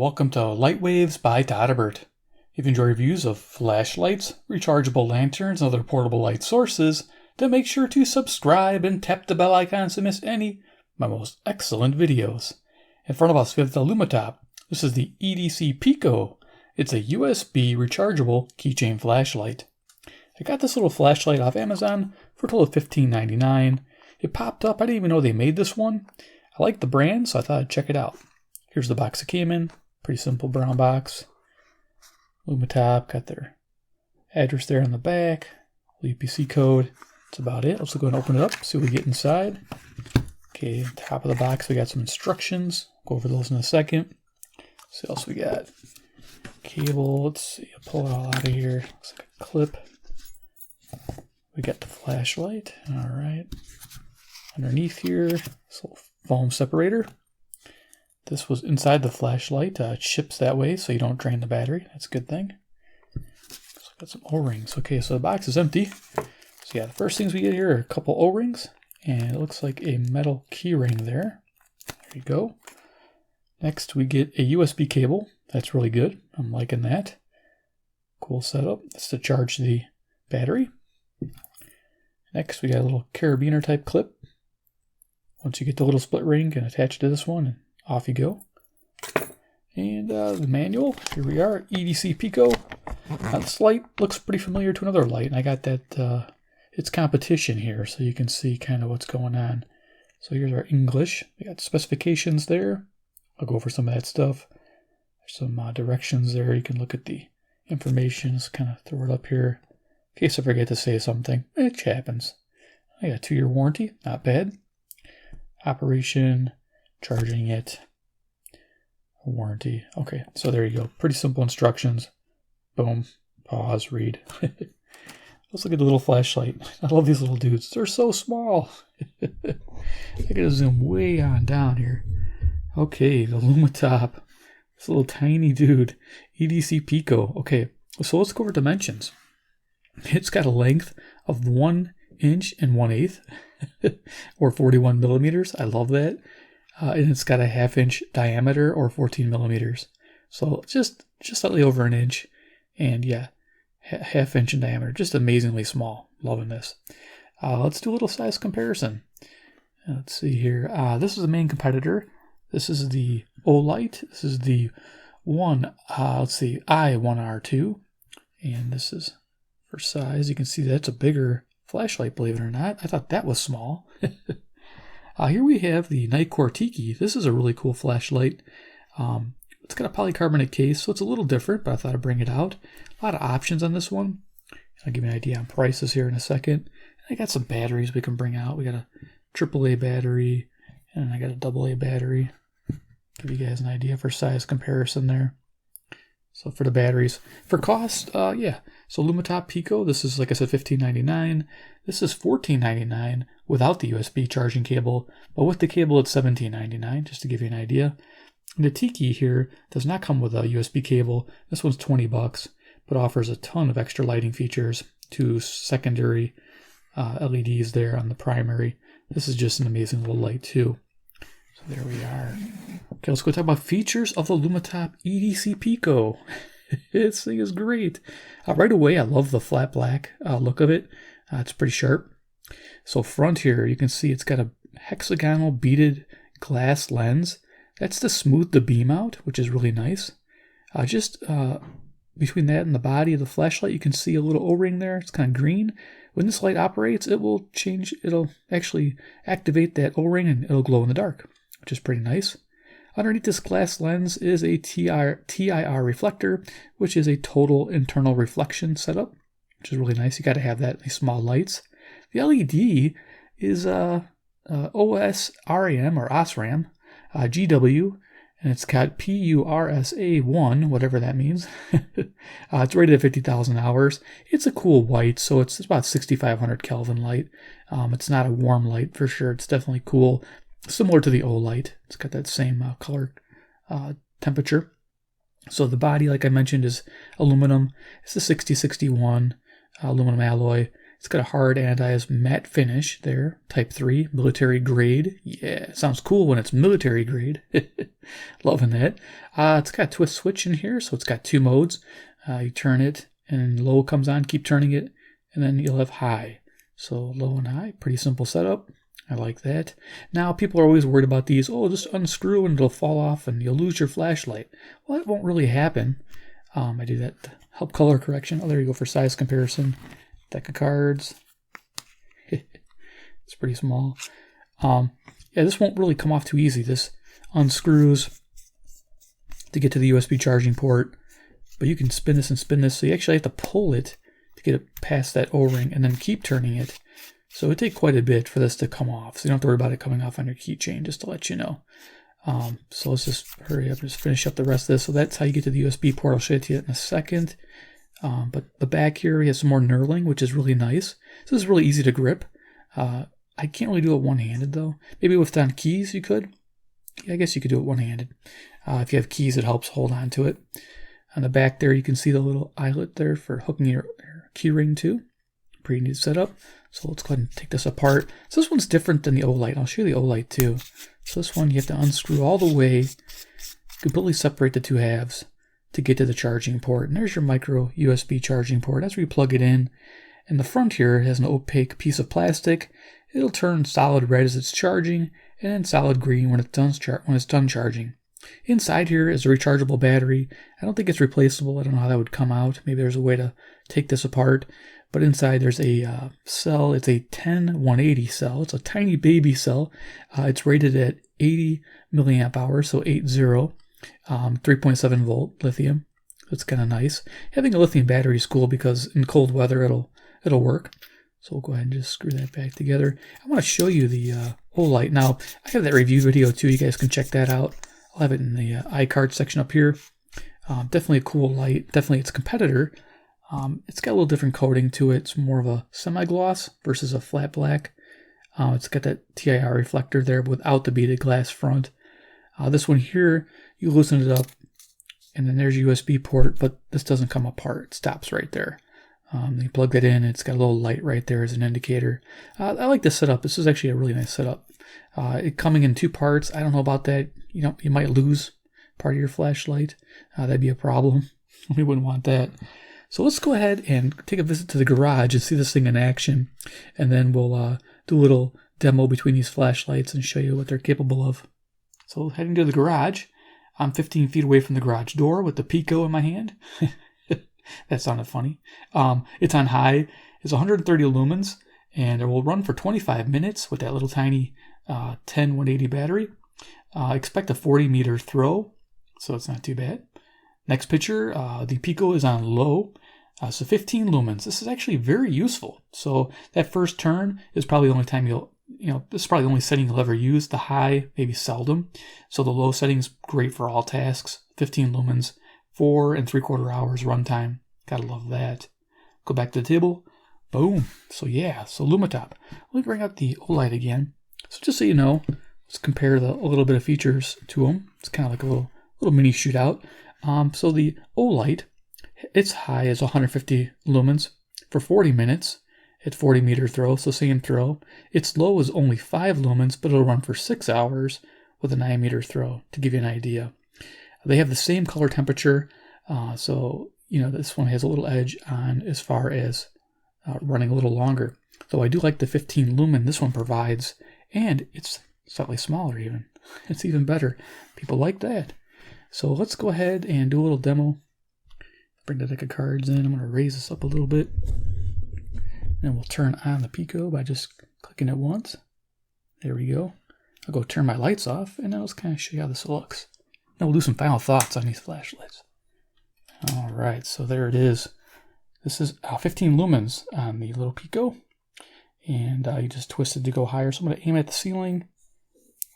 welcome to Light Waves by todderbert. If you enjoy reviews of flashlights, rechargeable lanterns, and other portable light sources, then make sure to subscribe and tap the bell icon to miss any of my most excellent videos. In front of us we have the Lumintop. This is the EDC Pico. It's a USB rechargeable keychain flashlight. I got this little flashlight off Amazon for a total of $15.99. It popped up. I didn't even know they made this one. I like the brand, so I thought I'd check it out. Here's the box it came in. Pretty simple brown box. Lumintop, got their address there on the back. UPC code. That's about it. Let's go ahead and open it up, see what we get inside. Okay, top of the box we got some instructions. Go over those in a second. See what else we got. Cable, let's see, I'll pull it all out of here. Looks like a clip. We got the flashlight. Alright. Underneath here, this little foam separator. This was inside the flashlight. It ships that way so you don't drain the battery. That's a good thing. So got some O-rings. Okay, so the box is empty. So yeah, the first things we get here are a couple O-rings. And it looks like a metal key ring there. There you go. Next we get a USB cable. That's really good. I'm liking that. Cool setup. That's to charge the battery. Next we got a little carabiner type clip. Once you get the little split ring, you can attach it to this one and off you go. And the manual, here we are, EDC Pico. This light looks pretty familiar to another light, and I got that, it's competition here, so you can see kind of what's going on. So here's our English. We got specifications there. I'll go over some of that stuff. There's some directions there. You can look at the information. Just kind of throw it up here in case I forget to say something. It happens. I got a 2-year warranty, not bad. Operation, charging it, warranty. Okay, so there you go. Pretty simple instructions. Boom, pause, read. Let's look at the little flashlight. I love these little dudes. They're so small. I gotta zoom way on down here. Okay, the Lumintop. This little tiny dude. EDC Pico. Okay, so let's go over dimensions. It's got a length of 1 inch and 1/8. or 41 millimeters. I love that. And it's got a 1/2 inch diameter or 14 millimeters. So just slightly over 1 inch. And yeah, 1/2 inch in diameter. Just amazingly small. Loving this. Let's do a little size comparison. Let's see here. This is the main competitor. This is the Olight. This is the I1R2. And this is for size. You can see that's a bigger flashlight, believe it or not. I thought that was small. Here we have the NiteCore Tiki. This is a really cool flashlight. It's got a polycarbonate case, so it's a little different, but I thought I'd bring it out. A lot of options on this one. I'll give you an idea on prices here in a second. I got some batteries we can bring out. We got a AAA battery, and I got a AA battery. Give you guys an idea for size comparison there. So for the batteries, for cost, yeah. So Lumintop Pico, this is, like I said, $15.99. This is $14.99 without the USB charging cable, but with the cable it's $17.99, just to give you an idea. And the Tiki here does not come with a USB cable. This one's $20, but offers a ton of extra lighting features, 2 secondary LEDs there on the primary. This is just an amazing little light too. So there we are. Okay, let's go talk about features of the Lumintop EDC Pico. This thing is great. Right away, I love the flat black look of it. It's pretty sharp. So front here, you can see it's got a hexagonal beaded glass lens. That's to smooth the beam out, which is really nice. Just between that and the body of the flashlight, you can see a little O-ring there. It's kind of green. When this light operates, it will change. It'll actually activate that O-ring and it'll glow in the dark, which is pretty nice. Underneath this glass lens is a TIR reflector, which is a total internal reflection setup, which is really nice. You got to have that in these small lights. The LED is OSRAM or OSRAM GW, and it's got PURSA1, whatever that means. It's rated at 50,000 hours. It's a cool white, so it's about 6,500 Kelvin light. It's not a warm light for sure. It's definitely cool. Similar to the Olight. It's got that same color temperature. So the body, like I mentioned, is aluminum. It's a 6061 aluminum alloy. It's got a hard anodized matte finish there, type 3, military grade. Yeah, sounds cool when it's military grade. Loving that. It's got a twist switch in here, so it's got 2 modes. You turn it and low comes on, keep turning it, and then you'll have high. So low and high, pretty simple setup. I like that. Now, people are always worried about these. Oh, just unscrew and it'll fall off and you'll lose your flashlight. Well, that won't really happen. I do that to help color correction. Oh, there you go for size comparison. Deck of cards. It's pretty small. Yeah, this won't really come off too easy. This unscrews to get to the USB charging port. But you can spin this and spin this. So you actually have to pull it to get it past that O-ring and then keep turning it. So it would take quite a bit for this to come off. So you don't have to worry about it coming off on your keychain, just to let you know. So let's just hurry up and just finish up the rest of this. So that's how you get to the USB port. I'll show it to you in a second. But the back here, we have some more knurling, which is really nice. So this is really easy to grip. I can't really do it one-handed, though. Maybe with on keys you could. Yeah, I guess you could do it one-handed. If you have keys, it helps hold on to it. On the back there, you can see the little eyelet there for hooking your key ring to. Pretty neat setup. So let's go ahead and take this apart. So this one's different than the Olight. I'll show you the Olight too. So this one you have to unscrew all the way, completely separate the 2 halves to get to the charging port. And there's your micro USB charging port. That's where you plug it in. And the front here has an opaque piece of plastic. It'll turn solid red as it's charging, and then solid green when it's done charging. Inside here is a rechargeable battery. I don't think it's replaceable. I don't know how that would come out. Maybe there's a way to take this apart. But inside there's a cell. It's a 10180 cell. It's a tiny baby cell. It's rated at 80 milliamp hours, so 80, 3.7 volt lithium. It's kind of nice. Having a lithium battery is cool because in cold weather it'll work. So we'll go ahead and just screw that back together. I want to show you the Olight. Now, I have that review video too. You guys can check that out. I'll have it in the iCard section up here. Definitely a cool light. Definitely its competitor. It's got a little different coating to it. It's more of a semi-gloss versus a flat black. It's got that TIR reflector there without the beaded glass front. This one here, you loosen it up, and then there's your USB port, but this doesn't come apart. It stops right there. You plug that in, it's got a little light right there as an indicator. I like this setup. This is actually a really nice setup. It coming in 2 parts. I don't know about that. You might lose part of your flashlight. That'd be a problem. We wouldn't want that. So let's go ahead and take a visit to the garage and see this thing in action. And then we'll do a little demo between these flashlights and show you what they're capable of. So heading to the garage. I'm 15 feet away from the garage door with the Pico in my hand. That sounded funny. It's on high. It's 130 lumens, and it will run for 25 minutes with that little tiny 10180 battery. Expect a 40 meter throw, so it's not too bad. Next picture, the Pico is on low, so 15 lumens. This is actually very useful. So that first turn is probably the only time this is probably the only setting you'll ever use. The high, maybe seldom. So the low setting is great for all tasks. 15 lumens, 4 3/4 hours runtime. Gotta love that. Go back to the table. Boom. So yeah, so Lumintop. Let me bring up the Olight again. So just so you know, let's compare a little bit of features to them. It's kind of like a little mini shootout. So the Olight, its high is 150 lumens for 40 minutes at 40 meter throw, so same throw. Its low is only 5 lumens, but it'll run for 6 hours with a 9 meter throw, to give you an idea. They have the same color temperature, so this one has a little edge on as far as running a little longer. So I do like the 15 lumen this one provides, and it's slightly smaller even. It's even better. People like that. So let's go ahead and do a little demo. Bring the deck of cards in. I'm going to raise this up a little bit. And we'll turn on the Pico by just clicking it once. There we go. I'll go turn my lights off, and then I'll just kind of show you how this looks. Now we'll do some final thoughts on these flashlights. All right, so there it is. This is 15 lumens on the little Pico. And you just twist it to go higher. So I'm going to aim at the ceiling.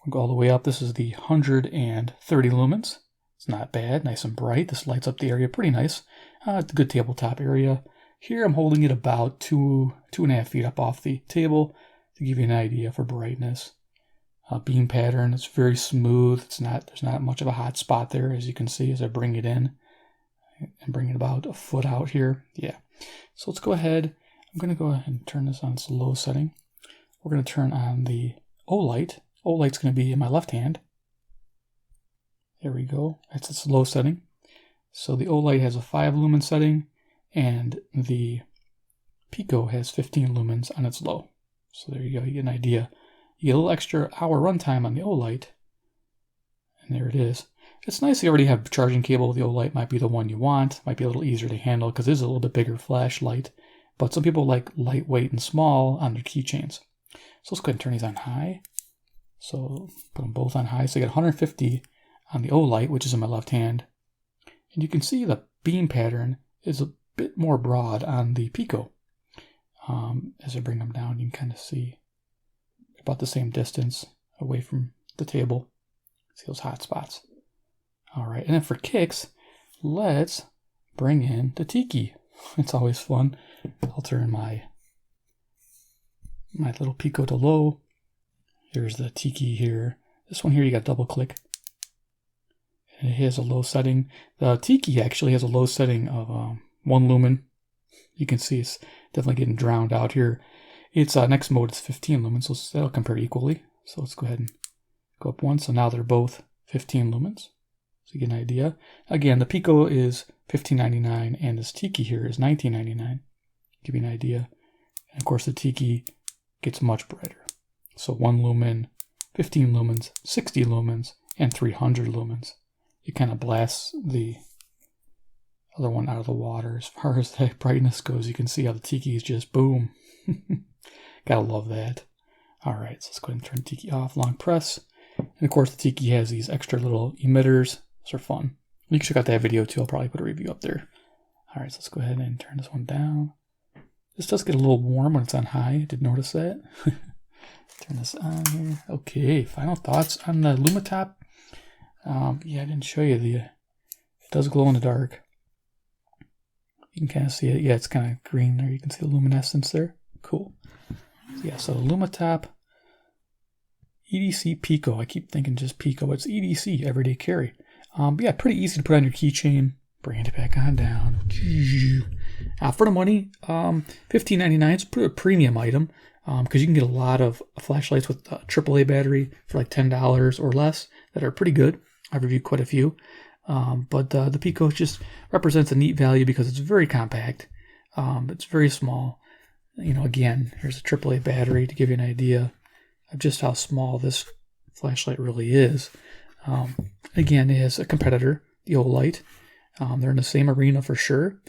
We'll go all the way up. This is the 130 lumens. It's not bad, nice and bright. This lights up the area pretty nice. It's a good tabletop area. Here I'm holding it about 2.5 feet up off the table to give you an idea for brightness. Beam pattern, it's very smooth. There's not much of a hot spot there, as you can see as I bring it in and bring it about a foot out here. Yeah. So let's go ahead. I'm going to go ahead and turn this on its low setting. We're going to turn on the Olight. Olight's going to be in my left hand. There we go. That's its low setting. So the Olight has a 5 lumen setting, and the Pico has 15 lumens on its low. So there you go. You get an idea. You get a little extra hour runtime on the Olight. And there it is. It's nice you already have charging cable. The Olight might be the one you want. Might be a little easier to handle because it is a little bit bigger flashlight. But some people like lightweight and small on their keychains. So let's go ahead and turn these on high. So put them both on high. So you get 150 on the Olight, which is in my left hand. And you can see the beam pattern is a bit more broad on the Pico. As I bring them down, you can kind of see about the same distance away from the table. See those hot spots. All right, and then for kicks, let's bring in the Tiki. It's always fun. I'll turn my little Pico to low. Here's the Tiki here. This one here, you got to double click. And it has a low setting. The Tiki actually has a low setting of 1 lumen. You can see it's definitely getting drowned out here. Its next mode is 15 lumens, so that'll compare equally. So let's go ahead and go up 1. So now they're both 15 lumens. So you get an idea. Again, the Pico is $15.99 and this Tiki here is $19.99. Give you an idea. And of course the Tiki gets much brighter. So 1 lumen, 15 lumens, 60 lumens, and 300 lumens. It kind of blasts the other one out of the water. As far as the brightness goes, you can see how the Tiki is just boom. Gotta love that. All right, so let's go ahead and turn the Tiki off, long press. And of course the Tiki has these extra little emitters. Those are fun. You can check out that video too. I'll probably put a review up there. All right, so let's go ahead and turn this one down. This does get a little warm when it's on high. I did notice that. Turn this on here. Okay, final thoughts on the Lumintop. Yeah, I didn't show you it does glow in the dark. You can kind of see it. Yeah, it's kind of green there. You can see the luminescence there. Cool. Yeah, so Lumintop EDC Pico. I keep thinking just Pico. It's EDC, everyday carry. But yeah, pretty easy to put on your keychain. Bring it back on down. For the money, $15.99. It's a premium item because you can get a lot of flashlights with a AAA battery for like $10 or less that are pretty good. I've reviewed quite a few. But the Pico just represents a neat value because it's very compact. It's very small. You know, again, here's a AAA battery to give you an idea of just how small this flashlight really is. Again, it has a competitor, the Olight. They're in the same arena for sure.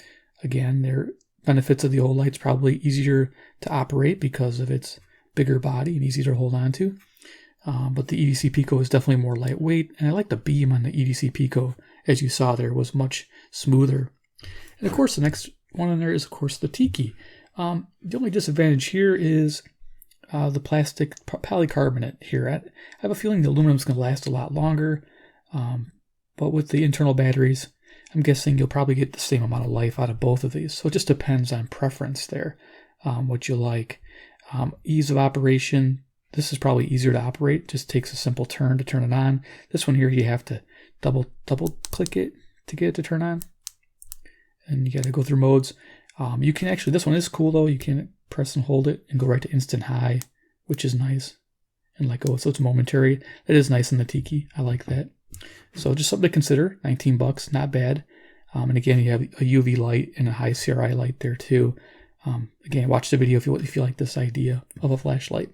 Again, their benefits of the Olight's probably easier to operate because of its bigger body and easier to hold on to. But the EDC Pico is definitely more lightweight, and I like the beam on the EDC Pico, as you saw there, was much smoother. And of course, the next one in there is, of course, the Tiki. The only disadvantage here is the plastic polycarbonate here. I have a feeling the aluminum is going to last a lot longer, but with the internal batteries, I'm guessing you'll probably get the same amount of life out of both of these. So it just depends on preference there, what you like. Ease of operation. This is probably easier to operate. Just takes a simple turn to turn it on. This one here, you have to double click it to get it to turn on. And you got to go through modes. You can actually, this one is cool though. You can press and hold it and go right to instant high, which is nice. And let go, so it's momentary. That is nice in the Tiki. I like that. So just something to consider. $19, not bad. And again, you have a UV light and a high CRI light there too. Again, watch the video if you like this idea of a flashlight.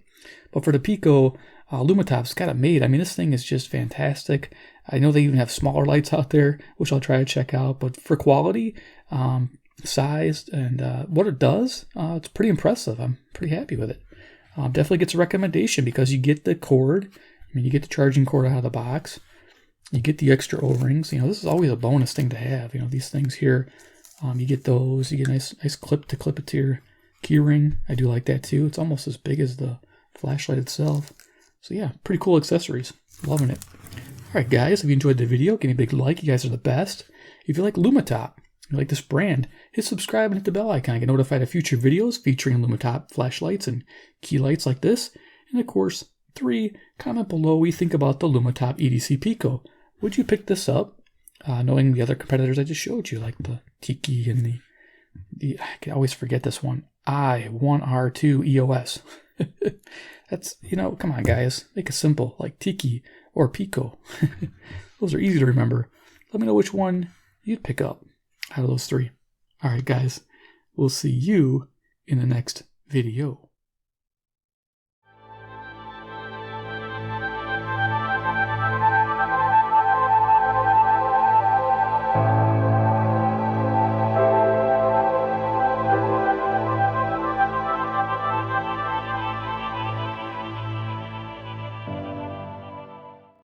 But for the Pico, Lumintop's got it made. I mean, this thing is just fantastic. I know they even have smaller lights out there, which I'll try to check out. But for quality, size, and what it does, it's pretty impressive. I'm pretty happy with it. Definitely gets a recommendation because you get the cord. I mean, you get the charging cord out of the box. You get the extra O-rings. You know, this is always a bonus thing to have. You know, these things here, you get those. You get a nice clip to clip it to your key ring. I do like that too. It's almost as big as the flashlight itself. So yeah, pretty cool accessories. Loving it. All right, guys, if you enjoyed the video, give me a big like. You guys are the best. If you like Lumintop, you like this brand, hit subscribe and hit the bell icon. Get notified of future videos featuring Lumintop flashlights and key lights like this. And of course, 3, comment below what you think about the Lumintop EDC Pico. Would you pick this up, knowing the other competitors I just showed you, like the Tiki and the I can always forget this one. I1R2 EOS. That's, come on, guys. Make it simple, like Tiki or Pico. Those are easy to remember. Let me know which one you'd pick up out of those three. All right, guys. We'll see you in the next video.